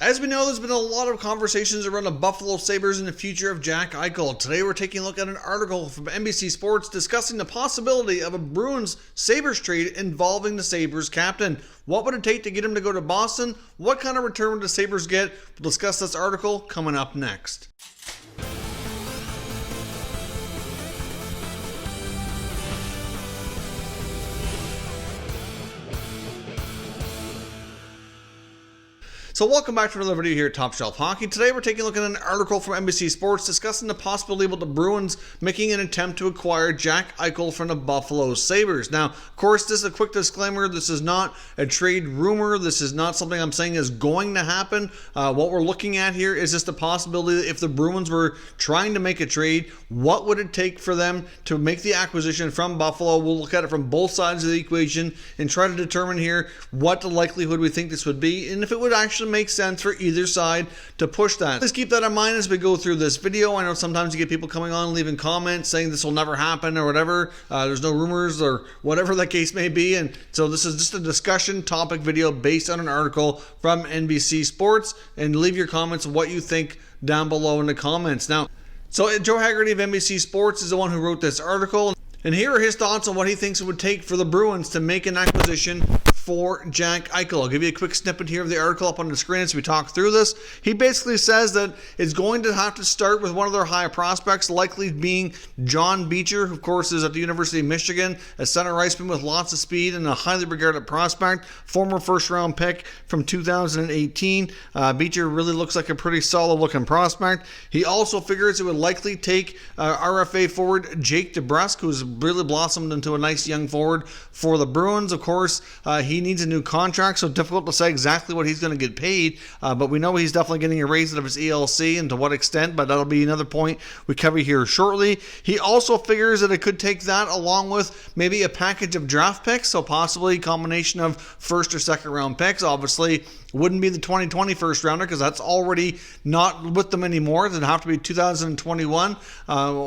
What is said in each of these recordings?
As we know, there's been a lot of conversations around the Buffalo Sabres and the future of Jack Eichel. Today we're taking a look at an article from NBC Sports discussing the possibility of a Bruins Sabres trade involving the Sabres captain. What would it take to get him to go to Boston? What kind of return would the Sabres get? We'll discuss this article coming up next. So welcome back to another video here at Top Shelf Hockey. Today we're taking a look at an article from NBC Sports discussing the possibility of the Bruins making an attempt to acquire Jack Eichel from the Buffalo Sabres. Now, of course, this is a quick disclaimer. This is not a trade rumor. This is not something I'm saying is going to happen. What we're looking at here is just the possibility that if the Bruins were trying to make a trade, what would it take for them to make the acquisition from Buffalo? We'll look at it from both sides of the equation and try to determine here what the likelihood we think this would be and if it would actually make sense for either side to push that. Let's keep that in mind as we go through this video. I know sometimes you get people coming on leaving comments saying this will never happen or whatever. There's no rumors or whatever the case may be. And so this is just a discussion topic video based on an article from NBC Sports. And leave your comments on what you think down below in the comments. Now, so Joe Haggerty of NBC Sports is the one who wrote this article. And here are his thoughts on what he thinks it would take for the Bruins to make an acquisition for Jack Eichel. I'll give you a quick snippet here of the article up on the screen as we talk through this. He basically says that it's going to have to start with one of their high prospects, likely being John Beecher, who of course is at the University of Michigan, a center iceman with lots of speed and a highly regarded prospect, former first-round pick from 2018. Beecher really looks like a pretty solid-looking prospect. He also figures it would likely take RFA forward Jake DeBrusk, who's really blossomed into a nice young forward for the Bruins. Of course, he needs a new contract, so difficult to say exactly what he's going to get paid, but we know he's definitely getting a raise out of his ELC, and to what extent, but that'll be another point we cover here shortly. He also figures that it could take that along with maybe a package of draft picks, so possibly a combination of first or second round picks. Obviously, wouldn't be the 2020 first rounder because that's already not with them anymore. It'd have to be 2021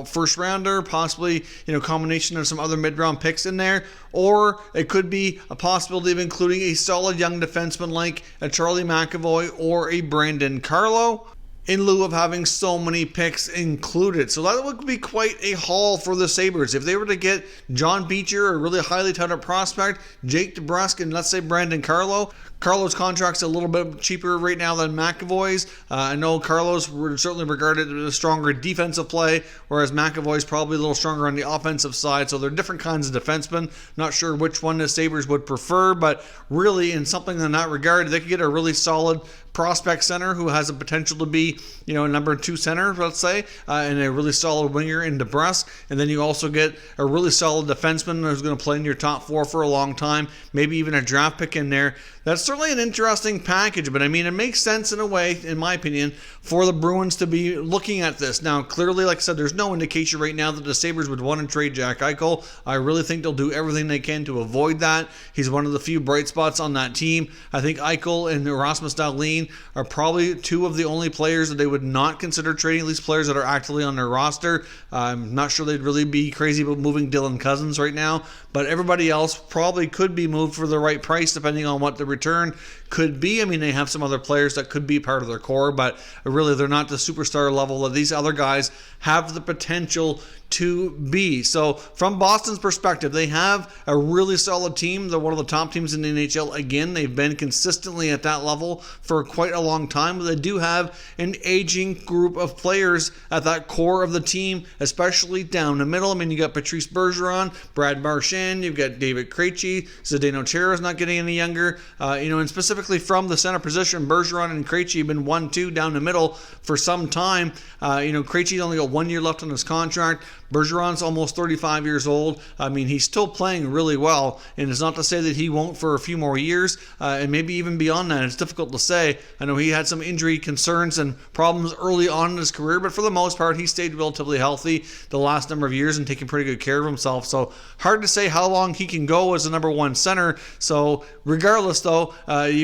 first rounder, possibly combination of some other mid-round picks in there, or it could be a possibility of including a solid young defenseman like a Charlie McAvoy or a Brandon Carlo, in lieu of having so many picks included. So that would be quite a haul for the Sabres. If they were to get John Beecher, a really highly touted prospect, Jake DeBrusk, and let's say Brandon Carlo. Carlo's contract's a little bit cheaper right now than McAvoy's. I know Carlo's certainly regarded as a stronger defensive play, whereas McAvoy's probably a little stronger on the offensive side. So they're different kinds of defensemen. Not sure which one the Sabres would prefer, but really in something in that regard, they could get a really solid prospect center who has a potential to be, a number 2 center, let's say, and a really solid winger in DeBrusk. And then you also get a really solid defenseman who's going to play in your top 4 for a long time, maybe even a draft pick in there. That's certainly an interesting package, but I mean, it makes sense in a way, in my opinion, for the Bruins to be looking at this. Now, clearly, like I said, there's no indication right now that the Sabres would want to trade Jack Eichel. I really think they'll do everything they can to avoid that. He's one of the few bright spots on that team. I think Eichel and Rasmus Dahlin are probably 2 of the only players that they would not consider trading, at least players that are actively on their roster. I'm not sure they'd really be crazy about moving Dylan Cousins right now, but everybody else probably could be moved for the right price depending on what the return could be. I mean, they have some other players that could be part of their core, but really they're not the superstar level that these other guys have the potential to be. So from Boston's perspective, they have a really solid team. They're one of the top teams in the NHL. Again, they've been consistently at that level for quite a long time, but they do have an aging group of players at that core of the team, especially down the middle. I mean, you got Patrice Bergeron, Brad Marchand, you've got David Krejci, Zdeno Chara's not getting any younger, and specifically from the center position, Bergeron and Krejci have been 1-2 down the middle for some time. Krejci's only got 1 year left on his contract. Bergeron's almost 35 years old. I mean, he's still playing really well, and it's not to say that he won't for a few more years, and maybe even beyond that. It's difficult to say. I know he had some injury concerns and problems early on in his career, but for the most part, he stayed relatively healthy the last number of years and taking pretty good care of himself. So hard to say how long he can go as a number 1 center. So regardless, though,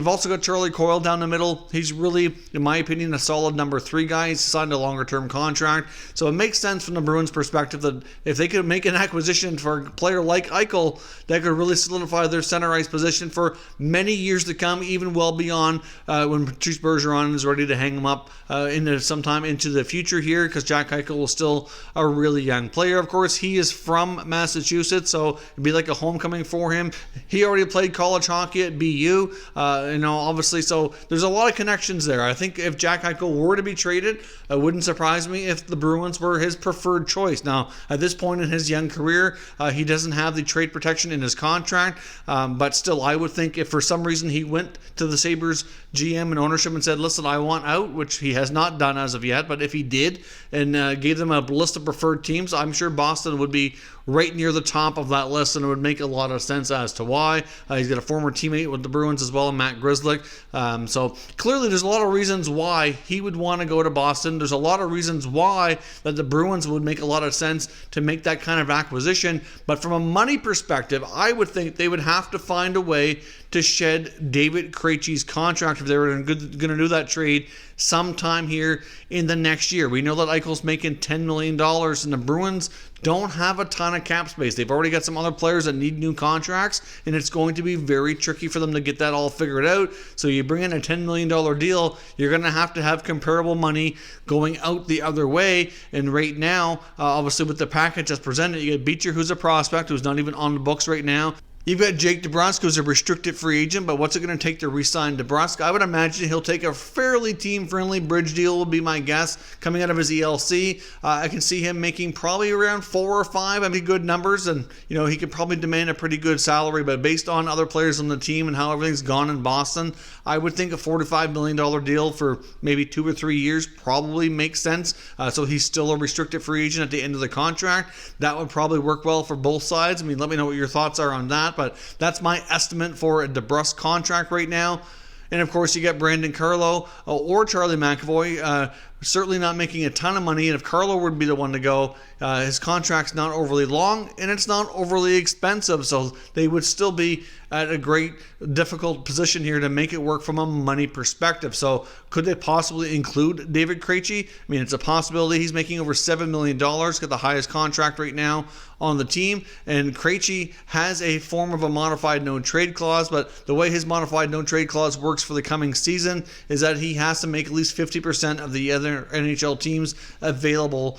You've also got Charlie Coyle down the middle. He's really, in my opinion, a solid number 3 guy. He's signed a longer-term contract. So it makes sense from the Bruins' perspective that if they could make an acquisition for a player like Eichel, that could really solidify their center ice position for many years to come, even well beyond when Patrice Bergeron is ready to hang him up into sometime into the future here, because Jack Eichel is still a really young player. Of course, he is from Massachusetts, so it'd be like a homecoming for him. He already played college hockey at BU, obviously, so there's a lot of connections there. I think if Jack Eichel were to be traded, it wouldn't surprise me if the Bruins were his preferred choice. Now, at this point in his young career, he doesn't have the trade protection in his contract, but still, I would think if for some reason he went to the Sabres GM and ownership and said, listen, I want out, which he has not done as of yet, but if he did and gave them a list of preferred teams, I'm sure Boston would be right near the top of that list, and it would make a lot of sense as to why. He's got a former teammate with the Bruins as well, Matt Grzelcyk. So clearly there's a lot of reasons why he would want to go to Boston. There's a lot of reasons why that the Bruins would make a lot of sense to make that kind of acquisition. But from a money perspective, I would think they would have to find a way to shed David Krejci's contract if they were going to do that trade sometime here in the next year. We know that Eichel's making $10 million, and the Bruins don't have a ton of cap space. They've already got some other players that need new contracts, and it's going to be very tricky for them to get that all figured out. So you bring in a $10 million deal, you're going to have comparable money going out the other way. And right now, obviously with the package that's presented, you get Beecher, who's a prospect, who's not even on the books right now. You've got Jake DeBrusk, who's a restricted free agent, but what's it going to take to re-sign DeBrusk? I would imagine he'll take a fairly team-friendly bridge deal, would be my guess, coming out of his ELC. I can see him making probably around 4 or 5. I mean, good numbers, and he could probably demand a pretty good salary, but based on other players on the team and how everything's gone in Boston, I would think a $45 million deal for maybe 2 or 3 years probably makes sense. So he's still a restricted free agent at the end of the contract. That would probably work well for both sides. I mean, let me know what your thoughts are on that. But that's my estimate for a DeBrusk contract right now. And of course, you get Brandon Carlo or Charlie McAvoy. Certainly not making a ton of money, and if Carlo would be the one to go, his contract's not overly long and it's not overly expensive, so they would still be at a great difficult position here to make it work from a money perspective. So could they possibly include David Krejci? I mean, it's a possibility. He's making over $7 million, got the highest contract right now on the team, and Krejci has a form of a modified no trade clause, but the way his modified no trade clause works for the coming season is that he has to make at least 50% of the other NHL teams available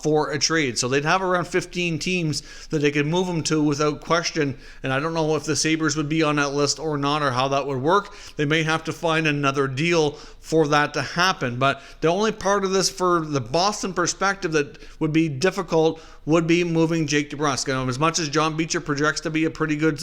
for a trade. So they'd have around 15 teams that they could move him to without question, and I don't know if the Sabres would be on that list or not, or how that would work. They may have to find another deal for that to happen. But the only part of this for the Boston perspective that would be difficult would be moving Jake DeBrusk. As much as John Beecher projects to be a pretty good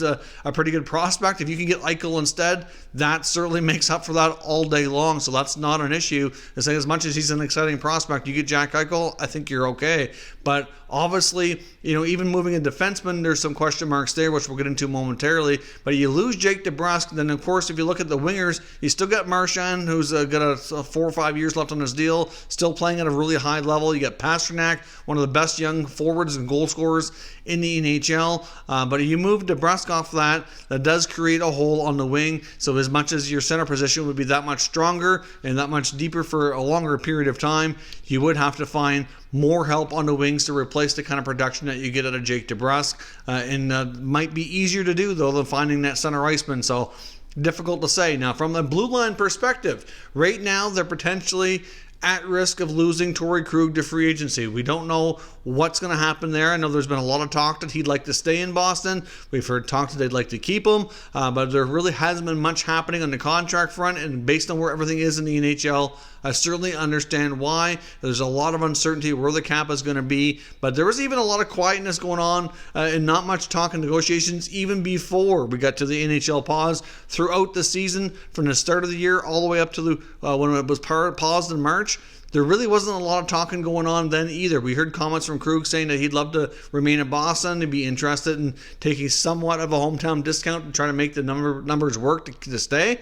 prospect, if you can get Eichel instead, that certainly makes up for that all day long. So that's not an issue. As much as he's an exciting prospect, you get Jack Eichel, I think you're okay. But obviously, even moving a defenseman, there's some question marks there, which we'll get into momentarily. But you lose Jake DeBrusk, then of course, if you look at the wingers, you still got Marchand, who's got a 4 or 5 years left on his deal, still playing at a really high level. You got Pastrnak, one of the best young forwards and goal scorers in the NHL. But if you move DeBrusk off that does create a hole on the wing. So as much as your center position would be that much stronger and that much deeper for a longer period of time, you would have to find more help on the wings to replace the kind of production that you get out of Jake DeBrusk. And might be easier to do, though, than finding that center iceman. So difficult to say. Now, from the blue line perspective, right now they're potentially at risk of losing Torrey Krug to free agency. We don't know what's going to happen there. I know there's been a lot of talk that he'd like to stay in Boston. We've heard talk that they'd like to keep him, but there really hasn't been much happening on the contract front, and based on where everything is in the NHL, I certainly understand why. There's a lot of uncertainty where the cap is going to be, but there was even a lot of quietness going on and not much talk and negotiations even before we got to the NHL pause throughout the season, from the start of the year all the way up to when it was paused in March. There really wasn't a lot of talking going on then either. We heard comments from Krug saying that he'd love to remain in Boston, to be interested in taking somewhat of a hometown discount and try to make the numbers work to stay.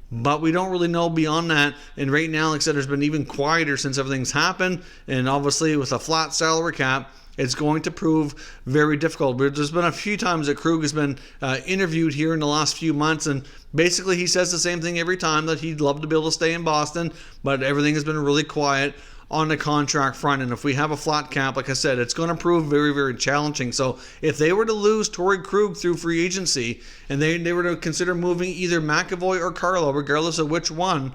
But we don't really know beyond that. And right now, like I said, there's been even quieter since everything's happened. And obviously with a flat salary cap, it's going to prove very difficult. There's been a few times that Krug has been interviewed here in the last few months, and basically he says the same thing every time, that he'd love to be able to stay in Boston, but everything has been really quiet on the contract front. And if we have a flat cap, like I said, it's going to prove very, very challenging. So if they were to lose Torrey Krug through free agency, and they were to consider moving either McAvoy or Carlo, regardless of which one,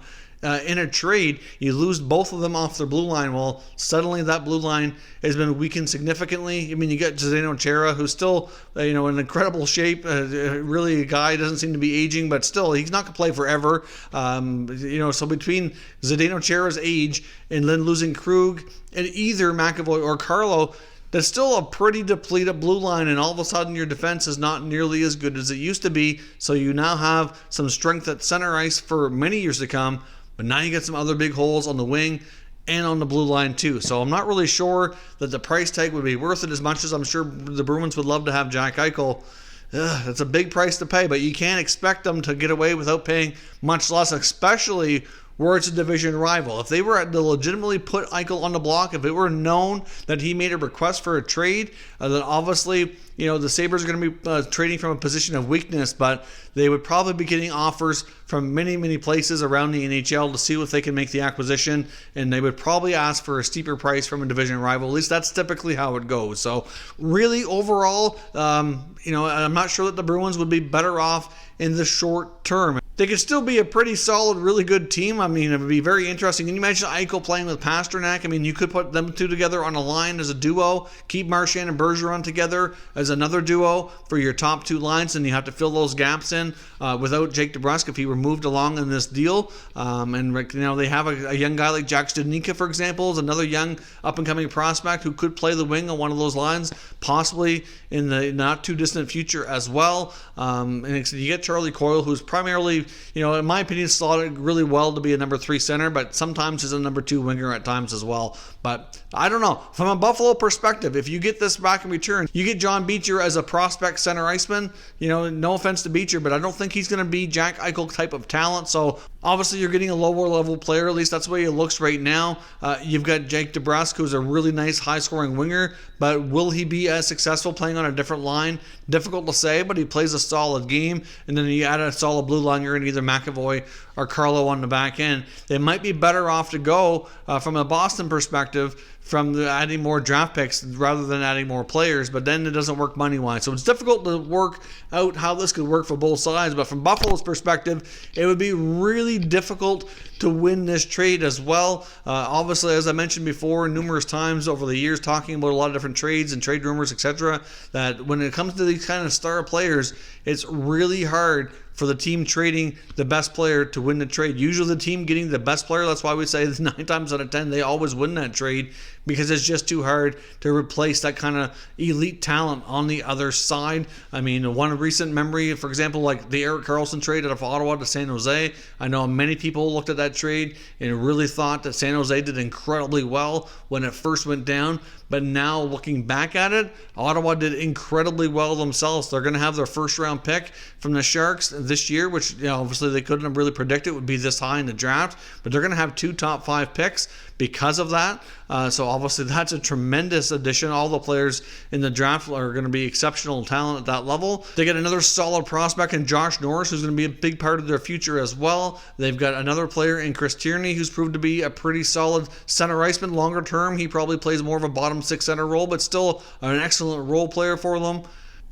in a trade, you lose both of them off their blue line. Well, suddenly that blue line has been weakened significantly. I mean, you get Zdeno Chara, who's still, in incredible shape. Really, a guy doesn't seem to be aging, but still, he's not going to play forever. So between Zdeno Chara's age and then losing Krug and either McAvoy or Carlo, that's still a pretty depleted blue line, and all of a sudden your defense is not nearly as good as it used to be. So you now have some strength at center ice for many years to come. But now you get some other big holes on the wing and on the blue line too. So I'm not really sure that the price tag would be worth it, as much as I'm sure the Bruins would love to have Jack Eichel. That's a big price to pay, but you can't expect them to get away without paying much less, especially where it's a division rival. If they were to legitimately put Eichel on the block, if it were known that he made a request for a trade, then obviously, the Sabres are going to be trading from a position of weakness, but they would probably be getting offers from many, many places around the NHL to see if they can make the acquisition, and they would probably ask for a steeper price from a division rival. At least that's typically how it goes. So really, overall, I'm not sure that the Bruins would be better off in the short term. They could still be a pretty solid, really good team. I mean, it would be very interesting. Can you imagine Eichel playing with Pasternak? I mean, you could put them two together on a line as a duo, keep Marchand and Bergeron together as another duo for your top two lines, and you have to fill those gaps in without Jake DeBrusk if he were moved along in this deal. They have a young guy like Jack Studnicka, for example, is another young up-and-coming prospect who could play the wing on one of those lines, possibly in the not-too-distant future as well. And you get Charlie Coyle, who's primarily, in my opinion, slotted really well to be a number 3 center, but sometimes is a number 2 winger at times as well. But I don't know. From a Buffalo perspective, if you get this back in return, you get John Beecher as a prospect center iceman. No offense to Beecher, but I don't think he's going to be Jack Eichel type of talent. So obviously you're getting a lower level player. At least that's the way it looks right now. You've got Jake DeBrusk, who's a really nice high scoring winger, but will he be as successful playing on a different line? Difficult to say, but he plays a solid game. And then you add a solid blue line, you're in either McAvoy or Carlo on the back end. They might be better off to go from a Boston perspective from adding more draft picks rather than adding more players, but then it doesn't work money-wise. So it's difficult to work out how this could work for both sides, but from Buffalo's perspective, it would be really difficult to win this trade as well. Obviously, as I mentioned before, numerous times over the years, talking about a lot of different trades and trade rumors, etc., that when it comes to these kind of star players, it's really hard for the team trading the best player to win the trade. Usually the team getting the best player, that's why we say 9 times out of 10 they always win that trade, because it's just too hard to replace that kind of elite talent on the other side. I mean, one recent memory, for example, like the Erik Karlsson trade out of Ottawa to San Jose. I know many people looked at that trade and really thought that San Jose did incredibly well when it first went down. But now looking back at it, Ottawa did incredibly well themselves. They're going to have their first round pick from the Sharks this year, which obviously they couldn't have really predicted would be this high in the draft. But they're going to have 2 top 5 picks because of that. So obviously that's a tremendous addition. All the players in the draft are going to be exceptional talent at that level. They get another solid prospect in Josh Norris, who's going to be a big part of their future as well. They've got another player in Chris Tierney, who's proved to be a pretty solid center iceman longer term. He probably plays more of a bottom 6 center role, but still an excellent role player for them.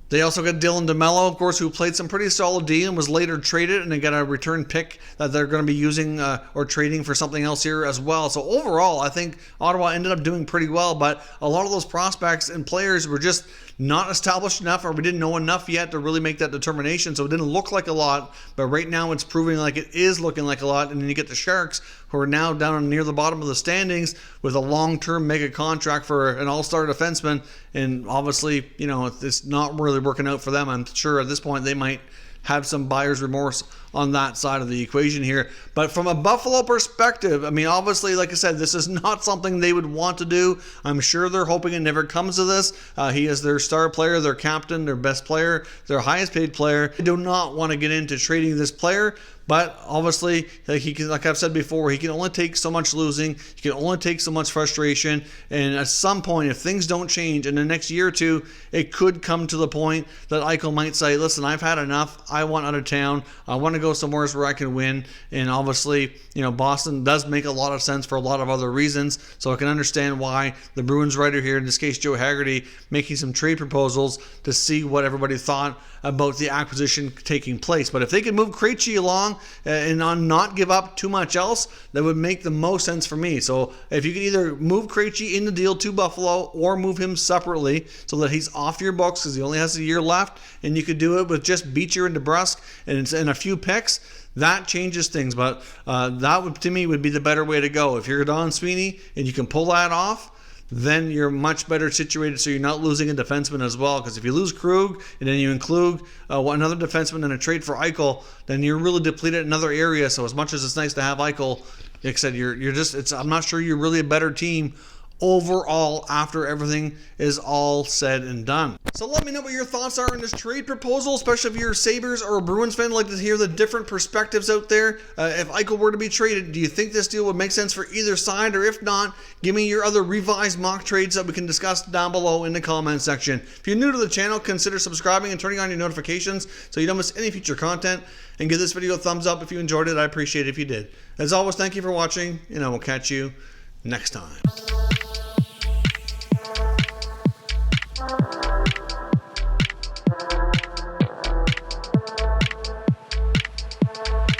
They also got Dylan DeMello, of course, who played some pretty solid D and was later traded, and they got a return pick that they're going to be using or trading for something else here as well. So overall, I think Ottawa ended up doing pretty well, but a lot of those prospects and players were just not established enough, or we didn't know enough yet to really make that determination. So it didn't look like a lot, but right now it's proving like it is looking like a lot. And then you get the Sharks, who are now down near the bottom of the standings with a long-term mega contract for an all-star defenseman. And obviously, it's not really working out for them. I'm sure at this point they might have some buyer's remorse on that side of the equation here. But from a Buffalo perspective, I mean, obviously, like I said, this is not something they would want to do. I'm sure they're hoping it never comes to this. He is their star player, their captain, their best player, their highest paid player. They do not want to get into trading this player. But obviously, he can, like I've said before, he can only take so much losing. He can only take so much frustration. And at some point, if things don't change in the next year or two, it could come to the point that Eichel might say, listen, I've had enough. I want out of town. I want to go somewhere where I can win. And obviously, Boston does make a lot of sense for a lot of other reasons. So I can understand why the Bruins writer here, in this case, Joe Haggerty, making some trade proposals to see what everybody thought about the acquisition taking place. But if they could move Krejci along and not give up too much else, that would make the most sense for me. So if you could either move Krejci in the deal to Buffalo or move him separately so that he's off your books because he only has a year left, and you could do it with just Beecher and DeBrusk and a few picks, that changes things. But that would, to me, would be the better way to go. If you're Don Sweeney and you can pull that off, then you're much better situated, so you're not losing a defenseman as well. Because if you lose Krug and then you include another defenseman in a trade for Eichel, then you're really depleted in another area. So as much as it's nice to have Eichel, like I said, I'm not sure you're really a better team overall after everything is all said and done. So let me know what your thoughts are on this trade proposal, especially if you're a Sabres or a Bruins fan. I'd like to hear the different perspectives out there. If Eichel were to be traded, do you think this deal would make sense for either side? Or if not, give me your other revised mock trades that we can discuss down below in the comment section. If you're new to the channel, consider subscribing and turning on your notifications so you don't miss any future content. And give this video a thumbs up if you enjoyed it. I appreciate it if you did. As always, thank you for watching, and I will catch you next time.